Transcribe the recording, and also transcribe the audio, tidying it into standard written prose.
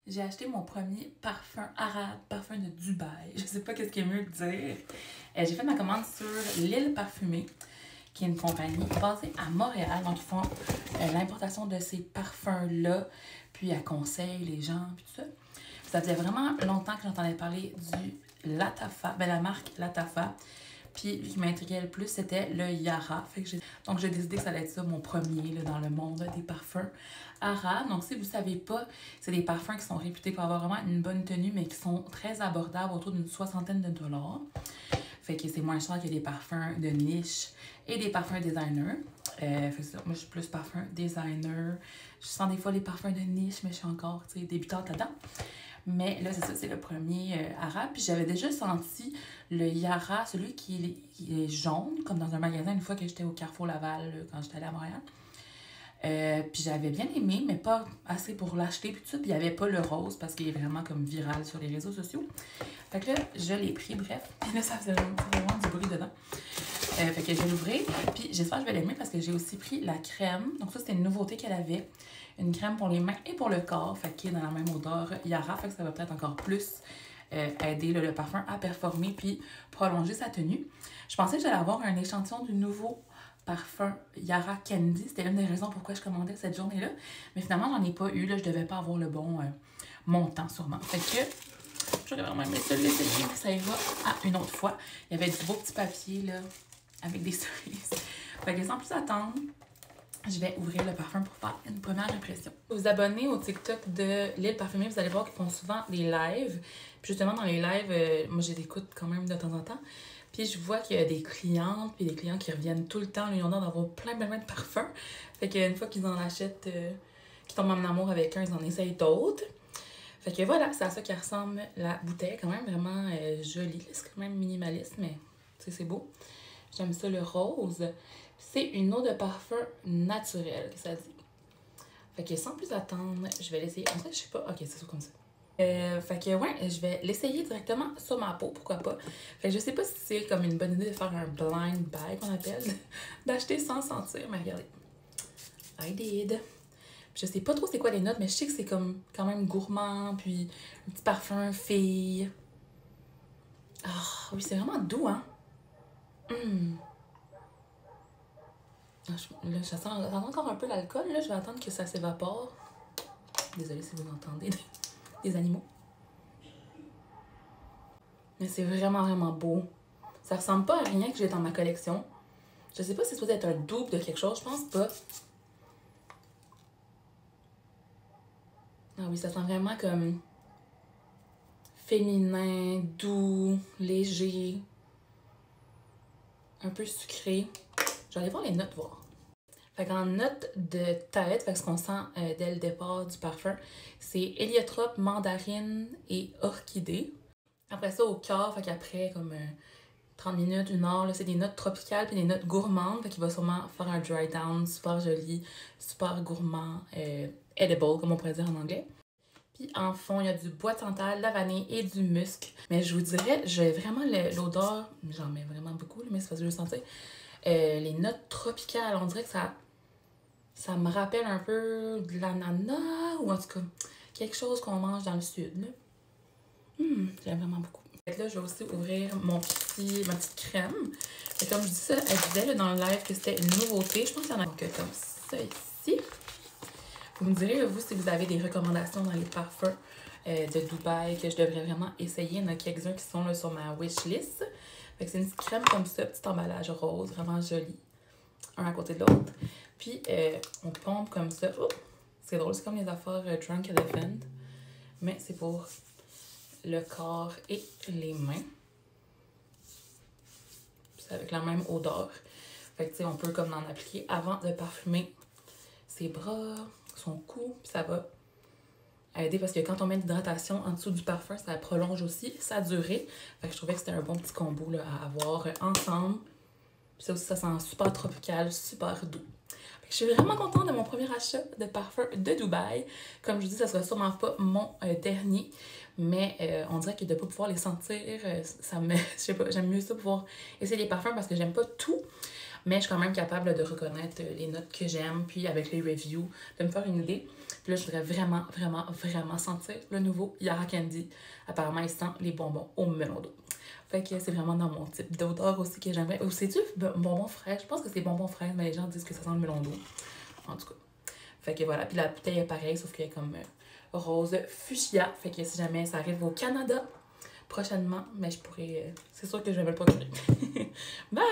J'ai acheté mon premier parfum arabe, parfum de Dubaï. Je sais pas qu'est-ce qui est mieux de dire. J'ai fait ma commande sur L'Île Parfumée, qui est une compagnie basée à Montréal. Donc, ils font l'importation de ces parfums-là, puis elle conseille les gens, puis tout ça. Ça faisait vraiment longtemps que j'entendais parler du Lattafa, la marque Lattafa. Puis, ce qui m'intriguait le plus, c'était le Yara. Donc, j'ai décidé que ça allait être ça, mon premier là, dans le monde des parfums arabes. Donc, si vous ne savez pas, c'est des parfums qui sont réputés pour avoir vraiment une bonne tenue, mais qui sont très abordables, autour d'une soixantaine de dollars. Fait que c'est moins cher que des parfums de niche et des parfums designer. Fait que ça, moi, je suis plus parfum designer. Je sens des fois les parfums de niche, mais je suis encore débutante là-dedans. Mais là, c'est ça, c'est le premier arabe. Puis j'avais déjà senti le Yara, celui qui est jaune, comme dans un magasin, une fois que j'étais au Carrefour Laval, là, quand j'étais allée à Montréal. Puis j'avais bien aimé, mais pas assez pour l'acheter. Puis tout ça, puis il n'y avait pas le rose, parce qu'il est vraiment comme viral sur les réseaux sociaux. Fait que là, je l'ai pris, bref. Puis là, ça faisait vraiment du bruit dedans. Fait que je vais l'ouvrir. Puis j'espère que je vais l'aimer, parce que j'ai aussi pris la crème. Donc ça, c'était une nouveauté qu'elle avait. Une crème pour les mains et pour le corps, fait qu'il est dans la même odeur Yara, fait que ça va peut-être encore plus aider le parfum à performer puis prolonger sa tenue. Je pensais que j'allais avoir un échantillon du nouveau parfum Yara Candy. C'était une des raisons pourquoi je commandais cette journée-là. Mais finalement, j'en ai pas eu. Là, je devais pas avoir le bon montant sûrement. Fait que j'aurais vraiment aimé ça l'essayer, mais ça ira à une autre fois. Il y avait du beau petit papier là, avec des cerises. Fait que sans plus attendre, je vais ouvrir le parfum pour faire une première impression. Vous vous abonnez au TikTok de L'Île Parfumée, vous allez voir qu'ils font souvent des lives. Puis justement, dans les lives, moi, je les écoute quand même de temps en temps. Puis je vois qu'il y a des clientes, puis des clients qui reviennent tout le temps. Ils ont l'air d'avoir plein de parfums. Fait qu'une fois qu'ils en achètent, qu'ils tombent en amour avec un, ils en essayent d'autres. Fait que voilà, c'est à ça qui ressemble la bouteille. Quand même vraiment jolie. C'est quand même minimaliste, mais c'est beau. J'aime ça, le rose. C'est une eau de parfum naturelle, que ça dit. Fait que sans plus attendre, je vais l'essayer. En fait, je sais pas. Ok, c'est ça comme ça. Fait que ouais, je vais l'essayer directement sur ma peau, pourquoi pas. Fait que je sais pas si c'est comme une bonne idée de faire un blind bag, qu'on appelle. D'acheter sans sentir, mais regardez. I did. Je sais pas trop c'est quoi les notes, mais je sais que c'est comme quand même gourmand, puis un petit parfum fille. Ah oui, c'est vraiment doux, hein. Là, ça sent encore un peu l'alcool. Là, je vais attendre que ça s'évapore. Désolée si vous entendez des animaux. Mais c'est vraiment, vraiment beau. Ça ressemble pas à rien que j'ai dans ma collection. Je sais pas si c'est supposé être un double de quelque chose. Je pense pas. Ah oui, ça sent vraiment comme féminin, doux, léger. Un peu sucré. Je vais aller voir les notes, voir. Fait qu'en note de tête, fait que ce qu'on sent dès le départ du parfum, c'est héliotrope, mandarine et orchidée. Après ça, au cœur, fait qu'après comme 30 minutes, 1 heure, c'est des notes tropicales puis des notes gourmandes. Fait qu'il va sûrement faire un dry down super joli, super gourmand, edible, comme on pourrait dire en anglais. Puis en fond, il y a du bois de santal, la vanille et du musc. Mais je vous dirais, j'ai vraiment l'odeur, j'en mets vraiment beaucoup, mais c'est parce que je le sentais. Les notes tropicales, on dirait que ça me rappelle un peu de l'ananas, ou en tout cas, quelque chose qu'on mange dans le sud. J'aime vraiment beaucoup. Là, je vais aussi ouvrir ma petite crème. Et comme je disais, elle disait là, dans le live que c'était une nouveauté. Je pense qu'il y en a comme ça ici. Vous me direz, vous, si vous avez des recommandations dans les parfums de Dubaï que je devrais vraiment essayer. Il y en a quelques-uns qui sont là, sur ma wishlist. Fait que c'est une petite crème comme ça, petit emballage rose, vraiment joli. Un à côté de l'autre. Puis, on pompe comme ça. Oh, c'est drôle, c'est comme les affaires Drunk Elephant. Mais c'est pour le corps et les mains. C'est avec la même odeur. Fait que, tu sais, on peut comme en appliquer avant de parfumer ses bras, son cou. Puis ça va aider parce que quand on met de l'hydratation en dessous du parfum, ça prolonge aussi sa durée. Fait que je trouvais que c'était un bon petit combo là, à avoir ensemble. Puis ça aussi, ça sent super tropical, super doux. Je suis vraiment contente de mon premier achat de parfum de Dubaï. Comme je vous dis, ça ne sera sûrement pas mon dernier. Mais on dirait que de ne pas pouvoir les sentir, ça me... Je sais pas, j'aime mieux ça pouvoir essayer les parfums parce que j'aime pas tout Mais je suis quand même capable de reconnaître les notes que j'aime, puis avec les reviews, de me faire une idée. Puis là, je voudrais vraiment, vraiment, vraiment sentir le nouveau Yara Candy. Apparemment, il sent les bonbons au melon d'eau. Fait que c'est vraiment dans mon type d'odeur aussi que j'aimerais. Ou c'est-tu bonbons fraîches? Je pense que c'est bonbons fraîches, mais les gens disent que ça sent le melon d'eau. En tout cas. Fait que voilà. Puis la bouteille est pareille, sauf qu'elle est comme rose fuchsia. Fait que si jamais ça arrive au Canada prochainement, mais je pourrais. C'est sûr que je vais me le procurer. Bye!